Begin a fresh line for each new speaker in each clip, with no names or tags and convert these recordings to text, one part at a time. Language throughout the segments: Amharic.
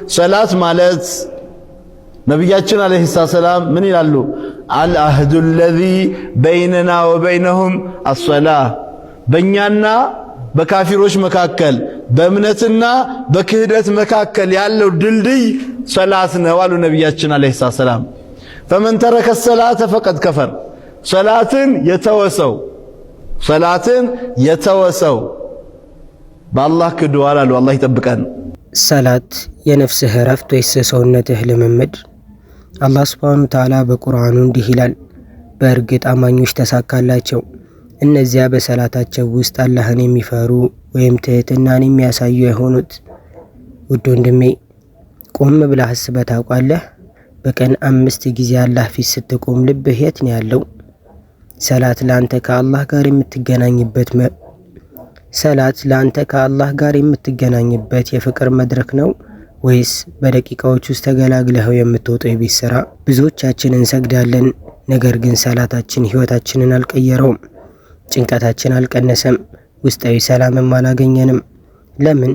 ሰላት ማለት ነብያችን አለይሂ ሰላም ምን ይላሉ? አልአህዱ الذي بيننا وبينهم الصلاة በእኛና በካፊሮች መካከል በእምነትና በክህደት መካከል ያለው ድልድይ ሰላት ነው አሉ ነብያችን አለይሂ ሰላም። فمن ترك الصلاة فقد كفر ሰላትን የተወሰው በአላህ ክዷል አሉ። አላህ ይጠብቀን።
ሰላት የነፍስህ ረፍት ወይስ ሰውነትህ ልምምድ? አላህ ሱብሓነሁ ወተዓላ በቁርአኑ እንዲህ ይላል፣ በእርግጥ አማኞች ተሳካላቸው እነዚያ በሰላታቸው ውስጥ አላህን የሚፈሩ ወይም ትህትናን የሚያሳዩ የሆኑት። ውድ ወንድሜ ቆም ብለህ አስበህ ታውቃለህ? በቀን 5 ጊዜ አላህ ፊት ስትቆም ልብህ የት ነው ያለው? ሰላት ለአንተ ከአላህ ጋር የምትገናኝበት የፍቅር መድረክ ነው ወይስ በደቂቃዎች ውስጥ ተገላግለኸው የምትወጣው የቤት ስራ? ብዙዎቻችን እንሰግዳለን፣ ነገር ግን ሰላታችን ህይወታችንን አልቀየረውም። ጭንቀታችን አልቀነሰም፣ ውስጣዊ ሰላምም አላገኘንም። ለምን?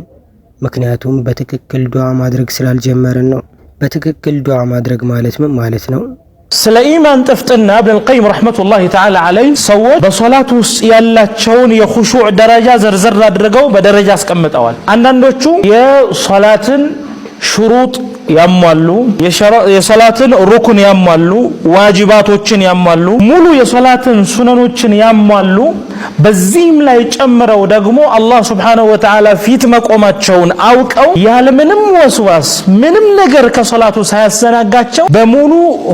ምክንያቱም በትክክል ዱዓ ማድረግ ስላልጀመርን ነው። በትክክል ዱዓ ማድረግ ማለት ምን ማለት ነው?
ስለ ኢማን ጥፍጥና ኢብኑ አልቀይም ረህመቱላሂ ተዓላ ዐለይሂ ሰዎች በሶላት ውስጥ ያላቸውን የኹሹዕ ደረጃ ዘርዘር አድርገው በደረጃ አስቀምጠዋል። አንዳንዶቹ የሶላትን ሽሩጥ ያሟሉ፣ የሶላትን ሩክን ያሟሉ፣ ዋጅባቶችን ያሟሉ፣ ሙሉ የሶላትን ሱነኖችን ያሟሉ፣ በዚህም ላይ ጨምረው ደግሞ አላህ ሱብሓነሁ ወተዓላ ፊት መቆማቸውን አውቀው ያለምንም ወስዋስ ምንም ነገር ከሶላቱ ሳያሰናጋቸው በሙሉ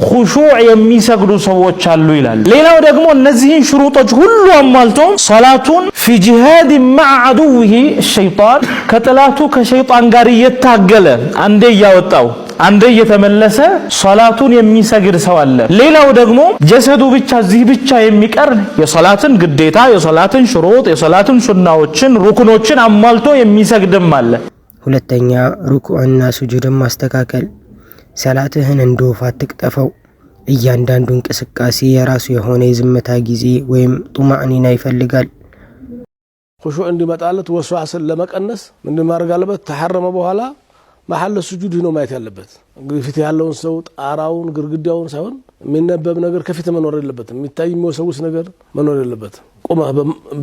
ኹሹዕ የሚሰግዱ ሰዎች አሉ ይላል። ሌላው ደግሞ እነዚህን ሽሩጦች ሁሉ አሟልቶ ሶላቱን ፊ ጂሃድ መዐ ዐዱዊሂ ሸይጣን ከጥላቱ ከሸይጣን ጋር እየታገለ አንዴ እያወጣው አንዴ እየተመለሰ ሶላቱን የሚሰግድ ሰው አለ። ሌላው ደግሞ ጀሰዱ ብቻ እዚህ ብቻ የሚቀር የሶላትን ግዴታ፣ የሶላትን ሽሩጥ፣ የሶላትን ሱናዎችን፣ ሩክኖችን አሟልቶ የሚሰግድም አለ።
ሁለተኛ ሩኩዕና ሱጁድን ማስተካከል። ሰላትህን እንደ ወፍ አትቅጠፈው። እያንዳንዱ እንቅስቃሴ የራሱ የሆነ የዝምታ ጊዜ ወይም ጡማዕኒና ይፈልጋል።
ኹሹዕ እንዲመጣለት ወስዋስን ለመቀነስ ምን ማድረግ አለበት? ተሐረመ በኋላ መሐል ሱጁድ ነው ማየት ያለበት። እንግዲህ ፊት ያለውን ሰው ጣራውን ግርግዳውን ሳይሆን የሚነበብ ነገር ከፊት መኖር የለበትም። የሚታይ የሚወሰውስ ነገር መኖር የለበትም። ቆመህ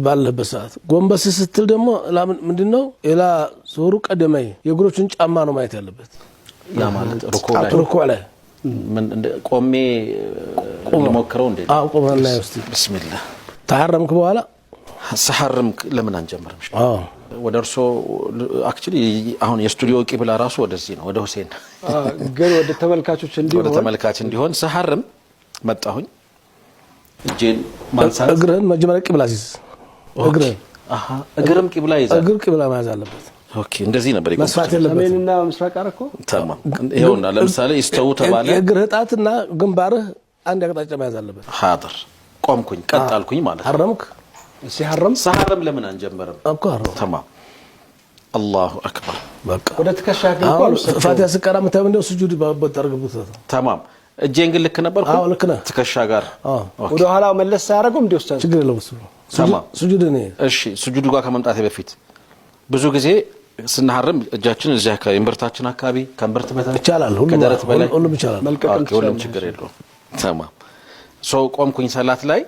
ባለበት ሰዓት ጎንበስ ስትል ደግሞ ምንድነው ኢላ ዙሩ ቀደመይ የእግሮችን ጫማ ነው ማየት ያለበት።
ያ ማለት
ሩኩዕ ላይ
ምን ቆሜ ልሞክረው እንዴ?
አዎ ቆመና ይወስድ።
ቢስሚላህ
ተሐረምክ በኋላ
ሰሐርም ለምን አንጀምርም? ወደ እርሶ አክቹሊ አሁን የስቱዲዮ ቂብላ ራሱ ወደዚህ ነው፣ ወደ ሁሴን
ግን ወደ ተመልካች እንዲሆን
ሰሐርም መጣሁኝ። እጄን ማንሳት
እግርን መጀመሪያ ቂብላ ሲዝ
እግርም ቂብላ ይዛል።
እግር ቂብላ መያዝ አለበት።
ኦኬ እንደዚህ ነበር ይቆም።
መስፋት የለበትም። ሰሜንና ምስራቅ አረኮ
ተማም። ይሄውና ለምሳሌ ይስተው ተባለ።
እግር ጣትና ግንባርህ አንድ አቅጣጫ መያዝ አለበት።
ሐاضر ቆምኩኝ፣ ቀጣልኩኝ ማለት ነው።
አረምክ
ሰሐርም ለምን አንጀምርም? ተማም። አላሁ አክበር።
በቃ ወደ ትከሻ ግንባር ፋቲሃ ስቀራ መተም እንደው ሱጁድ ባበጠርግቡት።
ተማም። እጄን ግን ልክ ነበርኩ?
አዎ ልክ ነህ።
ትከሻ ጋር
ወደ ኋላ መለስ ሳያረጉም እንደው ችግር የለውም እሱ።
ተማም።
ሱጁድ ነው።
እሺ ሱጁዱ ጋር ከመምጣቴ በፊት ብዙ ጊዜ ስንሐርም እጃችን እዚያ ከእምብርታችን አካባቢ ከእምብርት በታች
ይቻላል፣ ሁሉም ይቻላል።
ሁሉም ችግር የለውም። ተማም። ሰው ቆምኩኝ ሰላት ላይ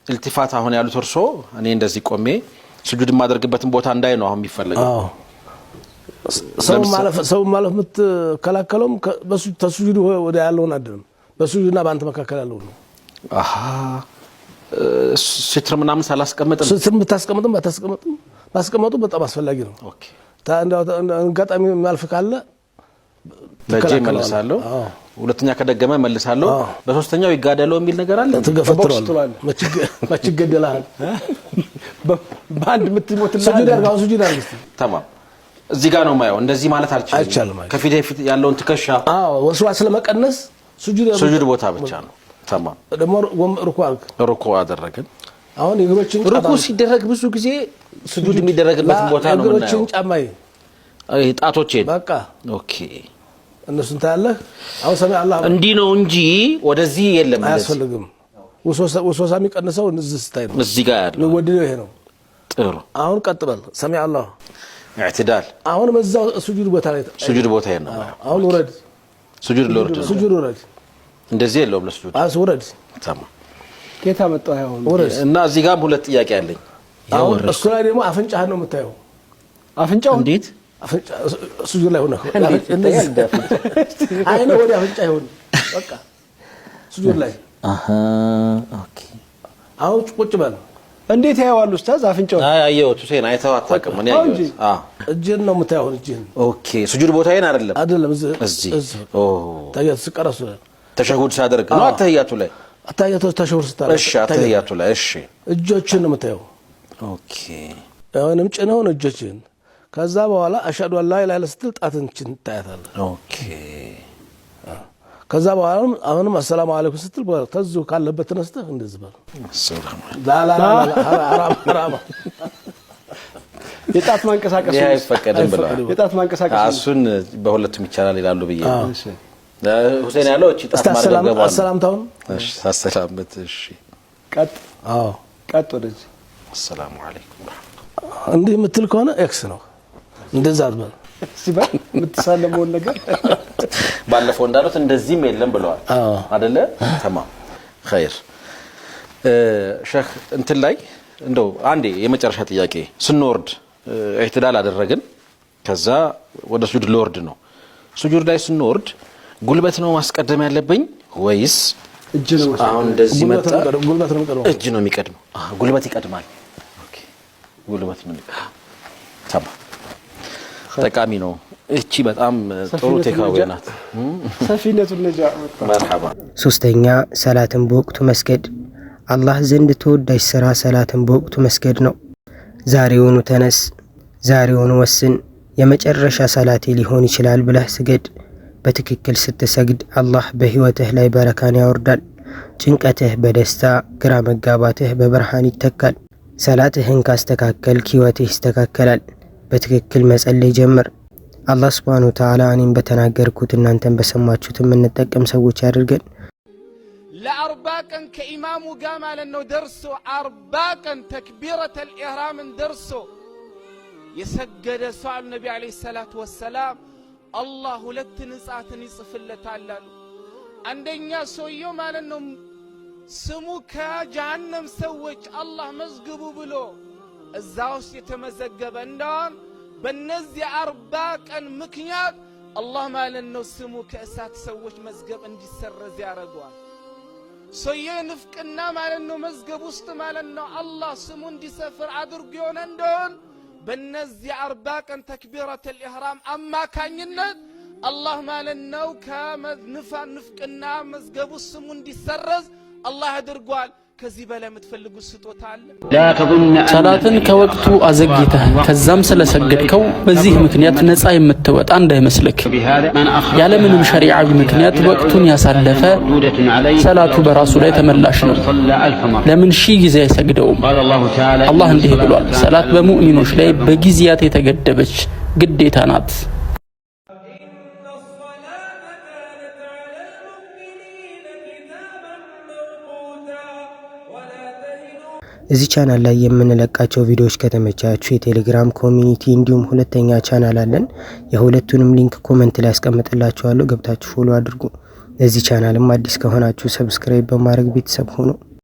التفات አሁን ያሉት እርሶ እኔ እንደዚህ ቆሜ ሱጁድ ማድረግበትን ቦታ እንዳይ ነው አሁን የሚፈልገው።
ሰው ማለፍ ምትከላከለውም በሱጁድ ወደ ያለውን አይደለም፣ በሱጁድና በአንተ መካከል ያለው ነው።
ስትር ምናምን ሳላስቀምጥም
ስትር ብታስቀምጥም ባታስቀምጥም ማስቀመጡ በጣም አስፈላጊ ነው። ኦኬ እንጋጣሚ ማልፍ ካለ
ለጄ መልሳለሁ፣ ሁለተኛ ከደገመ መልሳለሁ፣ በሶስተኛው ይጋደለው የሚል ነገር አለ።
ተገፈትሯል። መችገደላል ባንድ ምትሞትና ሱጁድ አርግስ።
ተማም። እዚህ ጋር ነው ማየው። እንደዚህ ማለት አልቻለም። ከፊት ያለውን ትከሻ
ወስዋስ ለመቀነስ
ሱጁድ ቦታ ብቻ ነው። ተማም።
ደግሞ ሩኩዕ
አደረግን።
አሁን የእግሮችን
ሩኩዕ ሲደረግ ብዙ ጊዜ ሱጁድ የሚደረግበት ቦታ ነው።
የእግሮችን ጫማይ
ጣቶቼን
በቃ
ኦኬ
እነሱን ታያለህ። አሁን ሰሚ አላህ
እንዲህ ነው እንጂ ወደዚህ የለም።
አያስፈልግም። ወስዋሳ የሚቀንሰው እዚህ ስታይ ነው።
እዚህ ጋር ያለው
ወዲህ ይሄ ነው።
ጥሩ።
አሁን ቀጥበል ሰሚ አላህ
ኢዕቲዳል
አሁን መዛው ሱጁድ ቦታ ላይ
ሱጁድ ቦታ ነው።
አሁን ወረድ
ሱጁድ ለወርድ
ሱጁድ ወረድ
እንደዚህ የለውም ለሱጁድ
ወረድ
ተማ
ጌታ መጣው ያው
ወረድ
እና እዚህ ጋር ሁለት ጥያቄ አለኝ።
አሁን እሱ ላይ ደግሞ አፍንጫህ ነው የምታየው።
አፍንጫው
እንዴት
አፍንጫ ሱጁድ ላይ ሆነ እንደዚህ አይነ ወደ አፍንጫ ይሆን በቃ ሱጁድ ላይ
ኦኬ።
አሁን ቁጭ በል
እንዴት ያያዋል ኡስታዝ? አፍንጫው
አየሁት። ሁሴን አይተኸው አታውቅም? እኔ አየሁት።
እጅን ነው የምታየው። እጅን
ኦኬ። ሱጁድ ቦታዬን አይደለም እዚህ
ታያት ስቀረሱ
ተሸሁድ ሳደርግ ነው አተህያቱ ላይ
ተሸሁድ ስታደርግ
እሺ፣ አተህያቱ ላይ እሺ፣
እጆችን ነው የምታየው።
ኦኬ።
አሁንም ጭነውን እጆችን ከዛ በኋላ አሽሀዱ አን ላ ኢላሀ ኢለላህ ስትል ጣትህን ታያታለህ።
ኦኬ።
ከዛ በኋላ አሁንም አሰላሙ አለይኩም ስትል ተዙ ካለበት ተነስተህ እንደዚህ በል። ሐራም
የጣት ማንቀሳቀስ
አይፈቀድም ብለዋል።
የጣት ማንቀሳቀስ
እሱን በሁለቱም ይቻላል ይላሉ ብዬ ሁሴን ያለው እቺ ጣት ማድረግ ገባ።
አሰላምታውን
እሺ፣ አሰላምት እሺ፣
ቀጥ ቀጥ ወደዚህ
አሰላሙ አለይኩም
እንዲህ የምትል ከሆነ ኤክስ ነው። እንደዛ አትበል
ሲባል የምትሳለመው ነገር
ባለፈው እንዳሉት እንደዚህም የለም ብለዋል አይደለ? ተማም ኸይር። ሼክ እንትን ላይ እንደው አንዴ የመጨረሻ ጥያቄ ስንወርድ ኢዕቲዳል አደረግን፣ ከዛ ወደ ሱጁድ ልወርድ ነው። ሱጁድ ላይ ስንወርድ ጉልበት ነው ማስቀደም ያለብኝ ወይስ
እጅ ነው?
አሁን እንደዚህ መጣ
ጉልበት ነው የሚቀድመው።
እጅ ነው የሚቀድመው። ጉልበት ይቀድማል። ኦኬ፣ ጉልበት ነው የሚቀድመው። ተማም ጠቃሚ ነው። እቺ በጣም ጥሩ ቴካዌ ናት።
ሰፊነቱን ነጃ
መርሐባ።
ሶስተኛ ሰላትን በወቅቱ መስገድ። አላህ ዘንድ ተወዳጅ ስራ ሰላትን በወቅቱ መስገድ ነው። ዛሬውኑ ተነስ፣ ዛሬውኑ ወስን፣ የመጨረሻ ሰላቴ ሊሆን ይችላል ብለህ ስገድ። በትክክል ስትሰግድ አላህ በህይወትህ ላይ በረካን ያወርዳል። ጭንቀትህ በደስታ፣ ግራ መጋባትህ በብርሃን ይተካል። ሰላትህን ካስተካከልክ ህይወትህ ይስተካከላል። በትክክል መጸለይ ጀምር። አላህ ሱብሓነሁ ወተዓላ እኔም በተናገርኩት እናንተም በሰማችሁት የምንጠቀም ሰዎች ያድርገን።
ለአርባ ቀን ከኢማሙ ጋር ማለት ነው ደርሶ 40 ቀን ተክቢረተል ኢህራምን ደርሶ የሰገደ ሰው አሉ ነቢ አለይሂ ሰላቱ ወሰላም አላህ ሁለት ንጻትን ይጽፍለታል አሉ። አንደኛ ሰውየው ማለት ነው ስሙ ከጀሃነም ሰዎች አላህ መዝግቡ ብሎ እዛ ውስጥ የተመዘገበ እንደውም በእነዚህ 40 ቀን ምክንያት አላህ ማለት ነው ስሙ ከእሳት ሰዎች መዝገብ እንዲሰረዝ ያደርገዋል። ሰውየው ንፍቅና ማለት ነው መዝገብ ውስጥ ማለት ነው አላህ ስሙ እንዲሰፍር አድርጎ የሆነ እንደሆን በእነዚህ 40 ቀን ተክቢረተል ኢህራም አማካኝነት አላህ ማለት ነው ንፍቅና መዝገቡ ስሙ እንዲሰረዝ አላህ አድርጓል። ከዚህ በላይ የምትፈልጉት ስጦታ አለ?
ሰላትን ከወቅቱ አዘግይተህ ከዛም ስለሰገድከው በዚህ ምክንያት ነፃ የምትወጣ እንዳይመስልክ። ያለምንም ሸሪዓዊ ምክንያት ወቅቱን ያሳለፈ ሰላቱ በራሱ ላይ ተመላሽ ነው። ለምን ሺህ ጊዜ አይሰግደውም? አላህ እንዲህ ብሏል፣ ሰላት በሙእሚኖች ላይ በጊዜያት የተገደበች ግዴታ ናት።
እዚህ ቻናል ላይ የምንለቃቸው ቪዲዮዎች ከተመቻችሁ የቴሌግራም ኮሚኒቲ እንዲሁም ሁለተኛ ቻናል አለን። የሁለቱንም ሊንክ ኮሜንት ላይ አስቀምጥላችኋለሁ። ገብታችሁ ፎሎ አድርጉ። እዚህ ቻናልም አዲስ ከሆናችሁ ሰብስክራይብ በማድረግ ቤተሰብ ሁኑ።